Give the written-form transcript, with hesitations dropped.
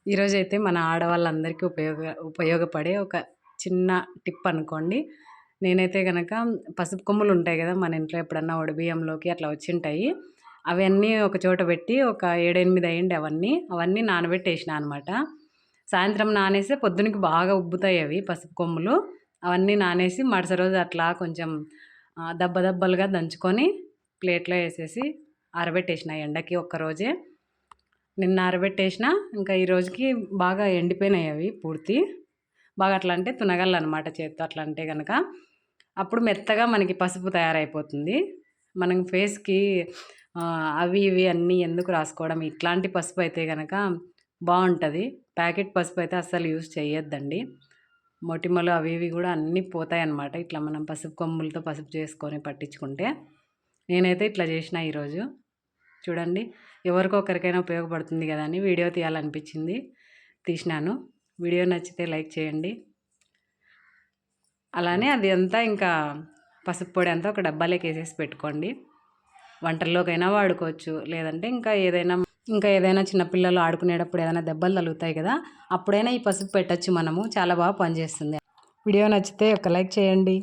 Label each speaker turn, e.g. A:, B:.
A: ఈరోజైతే మన ఆడవాళ్ళందరికీ ఉపయోగపడే ఒక చిన్న టిప్ అనుకోండి. నేనైతే గనక పసుపు కొమ్ములు ఉంటాయి గదా! మన ఇంట్లో ఎప్పుడన్నా ఒడిబియ్యంలోకి అట్లా వచ్చింటాయి. అవన్నీ ఒక చోట పెట్టి ఒక 7, 8 అయ్యిండే అవన్నీ నానబెట్టేసినా అనమాట. సాయంత్రం నానేస్తే పొద్దునకి బాగా ఉబ్బుతాయి అవి పసుపు కొమ్ములు. అవన్నీ నానేసి మరుసటి రోజు అట్లా కొంచెం దబ్బలుగా దంచుకొని ప్లేట్‌లో ఏసేసి ఆరబెట్టేసిన ఎండకి ఒక్కరోజే. నిన్న ఆరబెట్టేసిన ఇంకా ఈ రోజుకి బాగా ఎండిపోయినాయి అవి పూర్తి. బాగా అట్లా అంటే తునగలనమాట చేత్తో అట్లా అంటే గనక. అప్పుడు మెత్తగా మనకి పసుపు తయారైపోతుంది. మనం ఫేస్‌కి అవి ఇవి అన్నీ ఎందుకు రాసుకోవడం, ఇట్లాంటి పసుపు అయితే గనక బావుంటది. ప్యాకెట్ పసుపు అయితే అస్సలు యూజ్ చేయొద్దండి. మొటిమలు అవి ఇవి గూడా అన్నీ పోతాయన్నమాట. ఇట్లా మనం పసుపు కొమ్ములతో పసుపు చేసుకొని పట్టించుకుంటే. నేనైతే ఇట్లా చేసిన ఈరోజు. చూడండి, ఎవరికో ఒకరికైనా ఉపయోగపడుతుంది కదా అని వీడియో తీయాలనిపించింది, తీసినాను. వీడియో నచ్చితే లైక్ చేయండి. అలానే అది అంతా ఇంకా పసుపు పొడి అంతా ఒక డబ్బాలోకి వేసేసి పెట్టుకోండి. వంటల్లోకైనా వాడుకోవచ్చు, లేదంటే ఇంకా ఏదైనా చిన్నపిల్లలు ఆడుకునేటప్పుడు ఏదైనా దెబ్బలు తగులుతాయి కదా, అప్పుడైనా ఈ పసుపు పెట్టచ్చు మనము. చాలా బాగా పనిచేస్తుంది. వీడియో నచ్చితే ఒక లైక్ చేయండి.